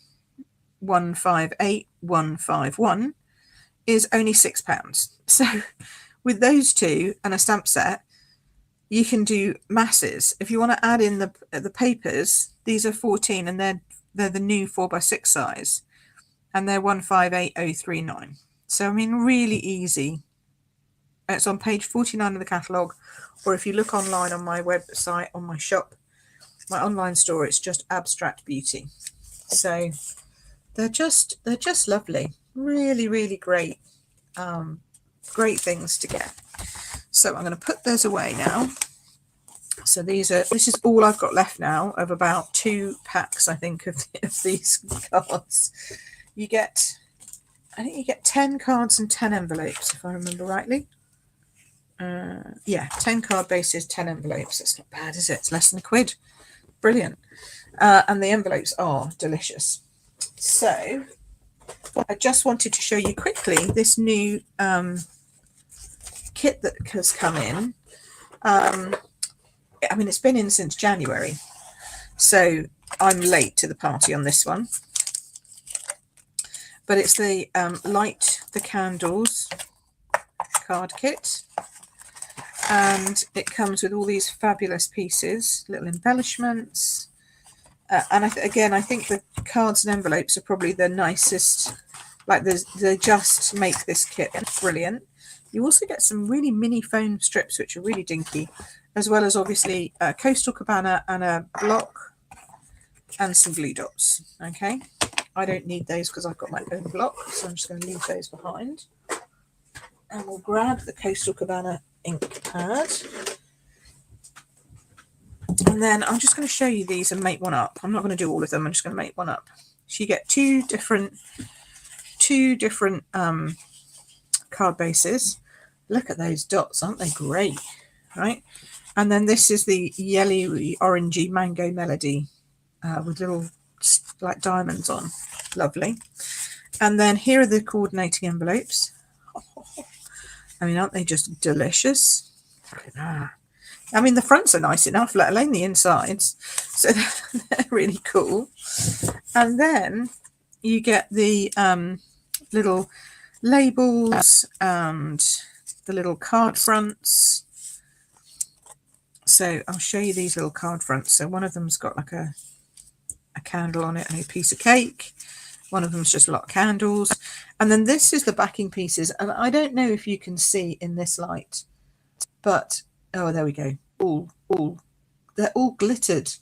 158151 is only £6. So with those two and a stamp set, you can do masses. If you want to add in the papers, these are 14, and they're the new 4x6 size, and they're 158039. So I mean, really easy. It's on page 49 of the catalogue, or if you look online on my website, on my shop, my online store, it's just Abstract Beauty. So they're just lovely. Really, really great, great things to get. So I'm going to put those away now. So this is all I've got left now of about 2 packs, I think, of these cards. I think you get 10 cards and 10 envelopes, if I remember rightly. Yeah, 10 card bases, 10 envelopes. That's not bad, is it? It's less than £1. Brilliant. And the envelopes are delicious. So I just wanted to show you quickly this new kit that has come in. I mean, it's been in since January, so I'm late to the party on this one. But it's the Light the Candles card kit, and it comes with all these fabulous pieces, little embellishments. And again, I think the cards and envelopes are probably the nicest. Like, they just make this kit brilliant. You also get some really mini foam strips, which are really dinky, as well as obviously a Coastal Cabana and a block and some glue dots. Okay, I don't need those because I've got my own block, so I'm just going to leave those behind. And we'll grab the Coastal Cabana ink pad. And then I'm just going to show you these and make one up. I'm not going to do all of them. I'm just going to make one up. So you get two different card bases. Look at those dots, aren't they great? Right. And then this is the yellowy orangey mango melody with little like diamonds on. Lovely. And then here are the coordinating envelopes. I mean, aren't they just delicious? Look at that. I mean, the fronts are nice enough, let alone the insides. So they're really cool. And then you get the little labels and the little card fronts. So I'll show you these little card fronts. So one of them's got like a candle on it and a piece of cake. One of them's just a lot of candles. And then this is the backing pieces. And I don't know if you can see in this light, but oh, there we go. They're all glittered.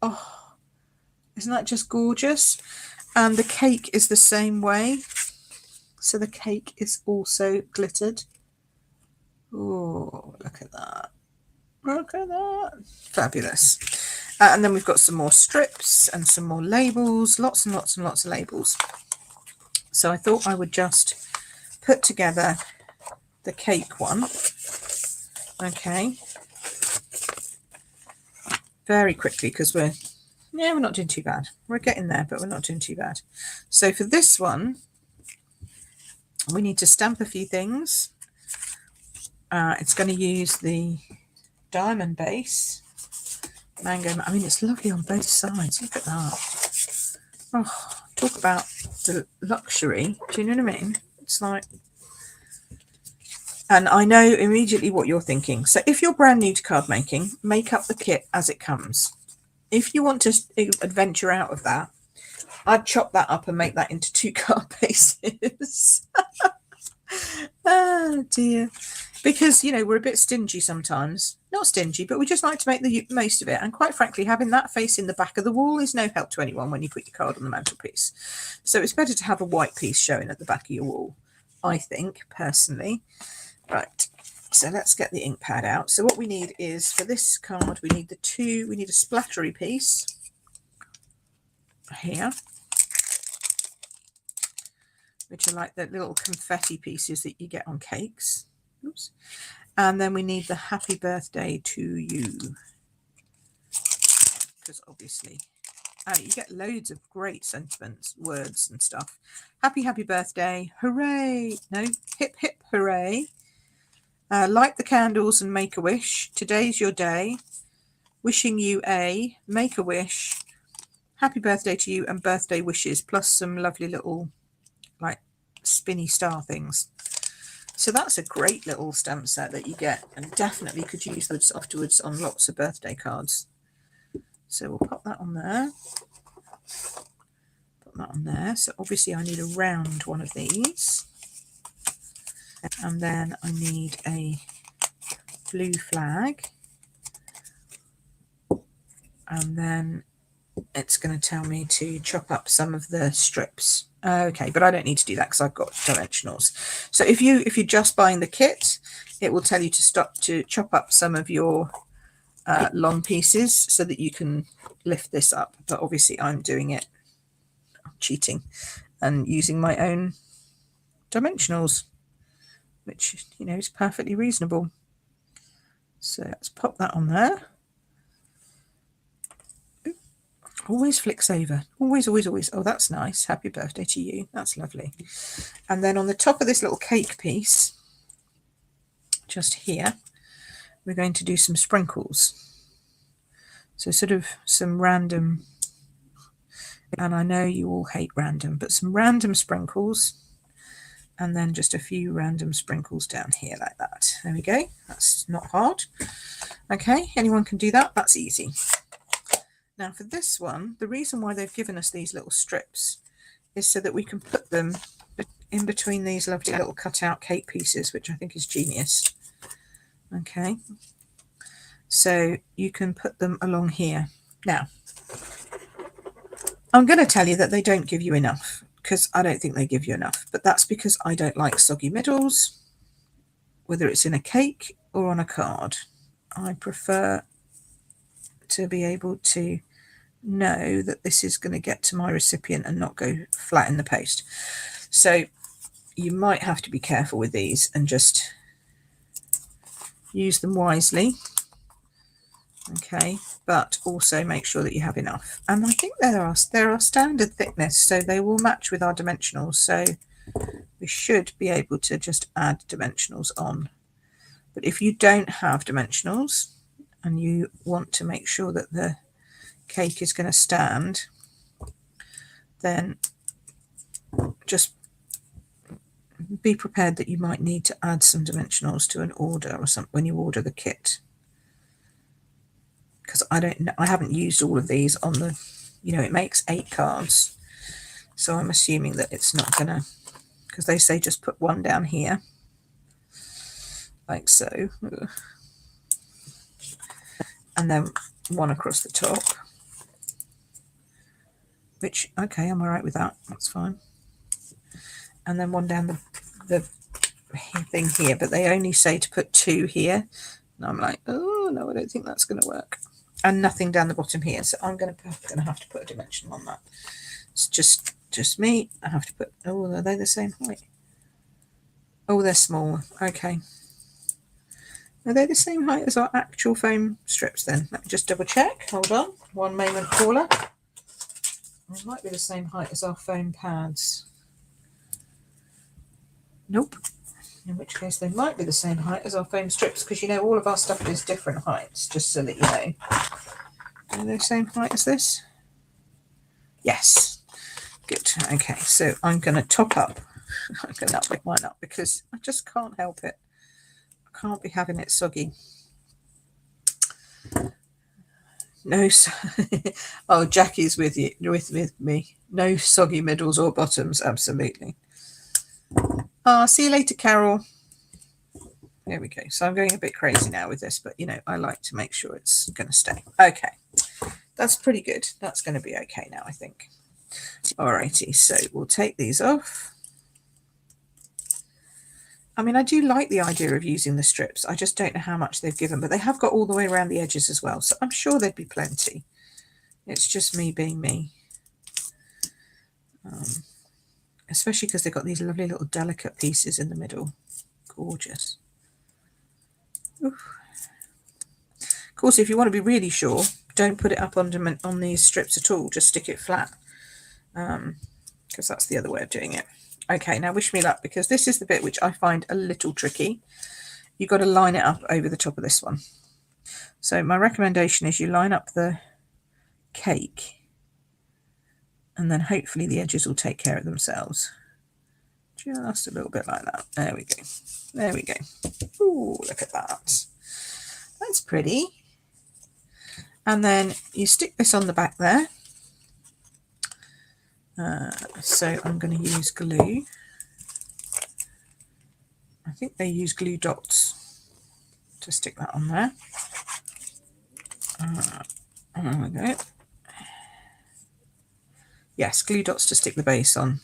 Oh, isn't that just gorgeous? And the cake is the same way. So the cake is also glittered. Oh, look at that. Look at that. Fabulous. And then we've got some more strips and some more labels. Lots and lots and lots of labels. So I thought I would just put together the cake one. Okay. Very quickly, because we're not doing too bad. We're getting there, but we're not doing too bad. So for this one, we need to stamp a few things. It's going to use the diamond base. Mango. I mean, it's lovely on both sides. Look at that. Oh, talk about the luxury. Do you know what I mean? It's like... And I know immediately what you're thinking. So if you're brand new to card making, make up the kit as it comes. If you want to adventure out of that, I'd chop that up and make that into 2 card bases. Oh dear. Because, you know, we're a bit stingy sometimes. Not stingy, but we just like to make the most of it. And quite frankly, having that facing the back of the wall is no help to anyone when you put your card on the mantelpiece. So it's better to have a white piece showing at the back of your wall, I think, personally. Right, so let's get the ink pad out. So what we need is, for this card, we need we need a splattery piece here, which are like the little confetti pieces that you get on cakes. Oops. And then we need the happy birthday to you, because obviously you get loads of great sentiments, words and stuff. Happy birthday, hooray, no, hip hip hooray. Light the candles and make a wish. Today's your day. Wishing you a make a wish. Happy birthday to you, and birthday wishes, plus some lovely little like spinny star things. So that's a great little stamp set that you get, and definitely could use those afterwards on lots of birthday cards. So we'll pop that on there. Put that on there. So obviously I need a round one of these. And then I need a blue flag. And then it's going to tell me to chop up some of the strips. Okay, but I don't need to do that because I've got dimensionals. So if you're just buying the kit, it will tell you to chop up some of your long pieces so that you can lift this up. But obviously I'm doing it, I'm cheating and using my own dimensionals, which, you know, is perfectly reasonable. So let's pop that on there. Ooh, always flicks over. Always, always, always. Oh, that's nice. Happy birthday to you. That's lovely. And then on the top of this little cake piece, just here, we're going to do some sprinkles. So sort of some random, and I know you all hate random, but some random sprinkles. And then just a few random sprinkles down here like that. There we go. That's not hard. Okay, anyone can do that. That's easy. Now for this one, the reason why they've given us these little strips is so that we can put them in between these lovely little cutout cake pieces, which I think is genius. Okay, so you can put them along here. Now, I'm going to tell you that they don't give you enough, because I don't think they give you enough, but that's because I don't like soggy middles, whether it's in a cake or on a card. I prefer to be able to know that this is going to get to my recipient and not go flat in the post. So you might have to be careful with these and just use them wisely. Okay, but also make sure that you have enough. And I think there are standard thickness, so they will match with our dimensionals. So we should be able to just add dimensionals on. But if you don't have dimensionals and you want to make sure that the cake is going to stand, then just be prepared that you might need to add some dimensionals to an order or something when you order the kit. Because I haven't used all of these on the, you know, it makes 8 cards. So I'm assuming that it's not gonna, because they say just put one down here, like so. And then one across the top. Which, okay, I'm all right with that. That's fine. And then one down the thing here, but they only say to put 2 here. And I'm like, oh, no, I don't think that's going to work. And nothing down the bottom here. So I'm going to have to put a dimension on that. It's just me. I have to put, oh, are they the same height? Oh, they're small. Okay. Are they the same height as our actual foam strips then? Let me just double check. Hold on. One moment, caller. They might be the same height as our foam pads. Nope. In which case they might be the same height as our foam strips, because you know all of our stuff is different heights, just so that you know. Are they the same height as this? Yes. Good. Okay, so I'm going to top up. I'm going to pick mine up because I just can't help it. I can't be having it soggy. No, oh, Jackie's with you, with me. No soggy middles or bottoms, absolutely. See you later, Carol. There we go. So I'm going a bit crazy now with this, but you know, I like to make sure it's going to stay. Okay, that's pretty good. That's going to be okay now, I think. Alrighty, so we'll take these off. I mean, I do like the idea of using the strips. I just don't know how much they've given, but they have got all the way around the edges as well. So I'm sure there'd be plenty. It's just me being me. Especially because they've got these lovely little delicate pieces in the middle. Gorgeous. Oof. Of course, if you want to be really sure, don't put it up on these strips at all. Just stick it flat. Because that's the other way of doing it. Okay, now wish me luck, because this is the bit which I find a little tricky. You've got to line it up over the top of this one. So my recommendation is you line up the cake and then hopefully the edges will take care of themselves. Just a little bit like that. There we go. There we go. Ooh, look at that. That's pretty. And then you stick this on the back there. So I'm going to use glue. I think they use glue dots to stick that on there. There we go. Yes, glue dots to stick the base on.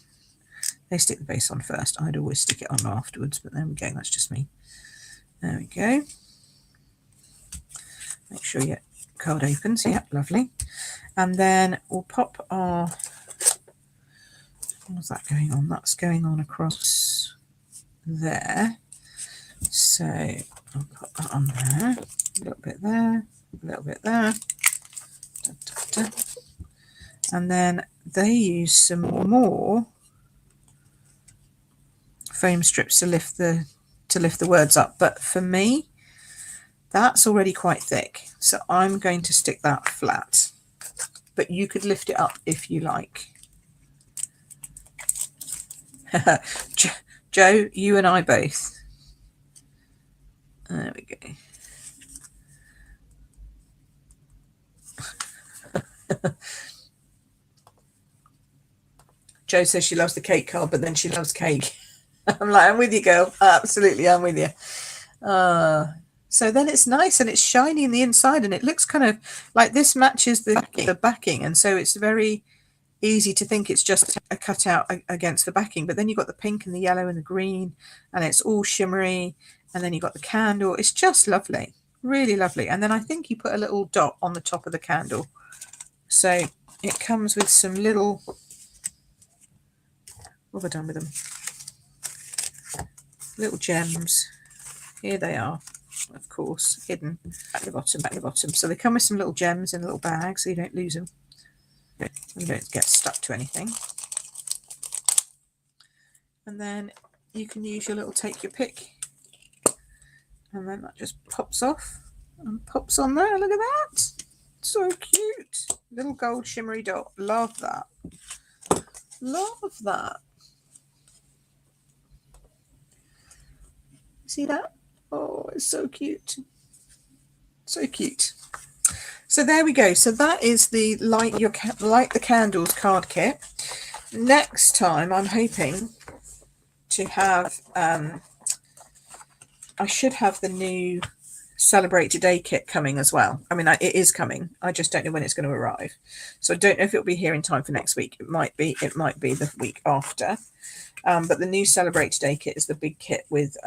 They stick the base on first. I'd always stick it on afterwards, but there we go. That's just me. There we go. Make sure your card opens. Yep, lovely. And then we'll pop our... What's that going on? That's going on across there. So I'll put that on there. A little bit there. A little bit there. Da, da, da. And then they use some more foam strips to lift the words up. But for me, that's already quite thick. So I'm going to stick that flat. But you could lift it up if you like. Joe, you and I both. There we go. Joe says she loves the cake card, but then she loves cake. I'm like, I'm with you, girl. Absolutely, I'm with you. So then it's nice and it's shiny in the inside, and it looks kind of like this matches the backing, and so it's very easy to think it's just a cutout against the backing. But then you've got the pink and the yellow and the green, and it's all shimmery, and then you've got the candle. It's just lovely. Really lovely. And then I think you put a little dot on the top of the candle. So it comes with some little, what have I done with them? Little gems. Here they are, of course, hidden at the bottom, at the bottom. So they come with some little gems in a little bag so you don't lose them. You don't get stuck to anything. And then you can use your little take your pick. And then that just pops off and pops on there. Look at that. So cute. Little gold shimmery dot. Love that. Love that. See that? Oh, it's so cute. So cute. So there we go. So that is the Light the Candles card kit. Next time I'm hoping to have, I should have the new Celebrate Today kit coming as well. I mean, it is coming. I just don't know when it's going to arrive. So I don't know if it'll be here in time for next week. It might be the week after. But the new Celebrate Today kit is the big kit with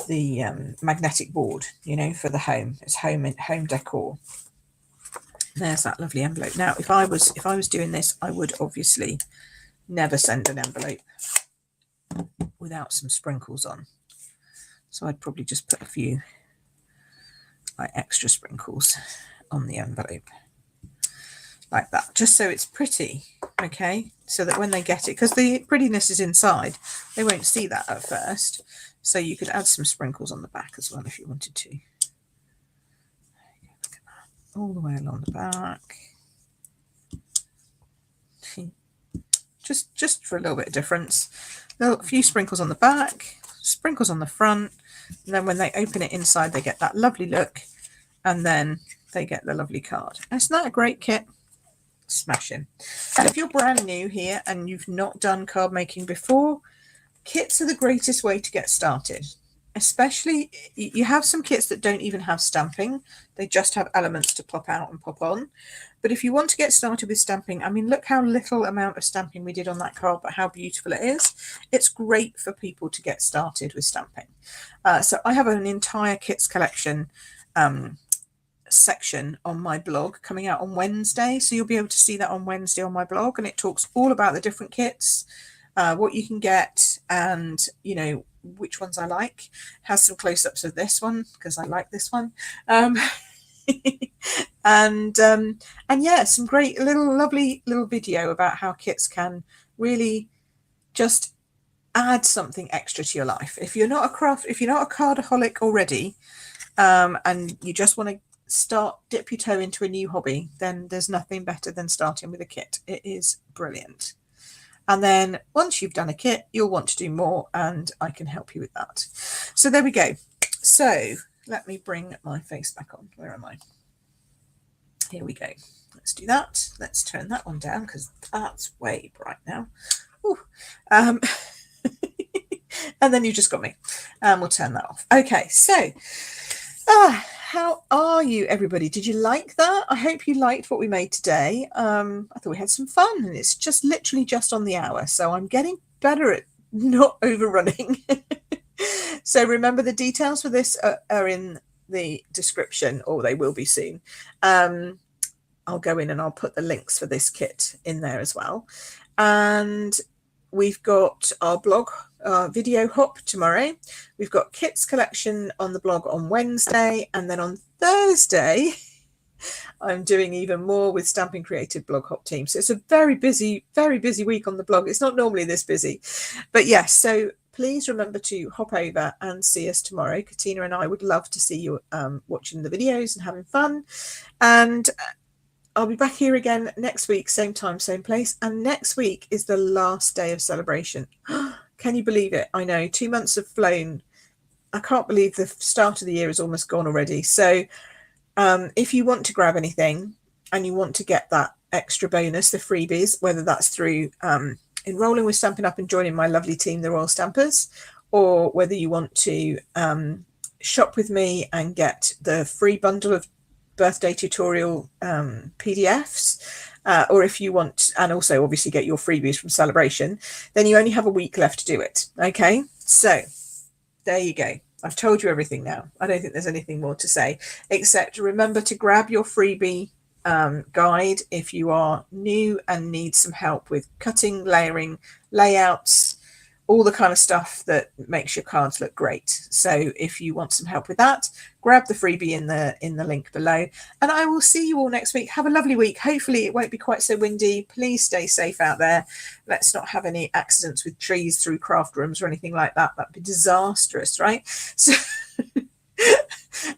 the magnetic board, you know, for the home. It's home decor. There's that lovely envelope. Now, if I was doing this, I would obviously never send an envelope without some sprinkles on. So I'd probably just put a few like extra sprinkles on the envelope like that, just so it's pretty. Okay, so that when they get it, because the prettiness is inside, they won't see that at first. So you could add some sprinkles on the back as well if you wanted to. There you go, look at that. All the way along the back. Just for a little bit of difference. A few sprinkles on the back, sprinkles on the front, and then when they open it inside, they get that lovely look, and then they get the lovely card. Isn't that a great kit? Smashing. And if you're brand new here and you've not done card making before, kits are the greatest way to get started. Especially, you have some kits that don't even have stamping. They just have elements to pop out and pop on. But if you want to get started with stamping, I mean, look how little amount of stamping we did on that card, but how beautiful it is. It's great for people to get started with stamping. So I have an entire kits collection section on my blog coming out on Wednesday. So you'll be able to see that on Wednesday on my blog. And it talks all about the different kits, what you can get, and, you know, which ones I like. Has some close-ups of this one because I like this one. And yeah, some great lovely little video about how kits can really just add something extra to your life. If you're not a cardaholic already, and you just want to dip your toe into a new hobby, then there's nothing better than starting with a kit. It is brilliant. And then once you've done a kit, you'll want to do more, and I can help you with that. So there we go. So let me bring my face back on. Where am I? Here we go. Let's do that. Let's turn that one down because that's way bright now. Ooh. And then you just got me. And we'll turn that off. Okay, so how are you, everybody? Did you like that? I hope you liked what we made today. I thought we had some fun, and it's just literally just on the hour. So I'm getting better at not overrunning. So remember, the details for this are in the description, or they will be soon. I'll go in and I'll put the links for this kit in there as well. And we've got our blog video hop tomorrow. We've got kits collection on the blog on Wednesday, and then on Thursday I'm doing even more with Stampin' Creative blog hop team. So it's a very busy week on the blog. It's not normally this busy, but yes. So please remember to hop over and see us tomorrow. Katina and I would love to see you watching the videos and having fun. And I'll be back here again next week, same time, same place. And next week is the last day of celebration. Can you believe it? I know, 2 months have flown. I can't believe the start of the year is almost gone already. So if you want to grab anything and you want to get that extra bonus, the freebies, whether that's through enrolling with Stampin' Up and joining my lovely team, the Royal Stampers, or whether you want to shop with me and get the free bundle of birthday tutorial PDFs, or if you want, and also obviously get your freebies from Celebration, then you only have a week left to do it. Okay, so there you go. I've told you everything now. I don't think there's anything more to say, except remember to grab your freebie guide if you are new and need some help with cutting, layering, layouts, all the kind of stuff that makes your cards look great. So if you want some help with that, grab the freebie in the link below, and I will see you all next week. Have a lovely week. Hopefully it won't be quite so windy. Please stay safe out there. Let's not have any accidents with trees through craft rooms or anything like that. That'd be disastrous, right? So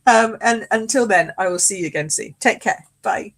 and until then, I will see you again soon. Take care. Bye.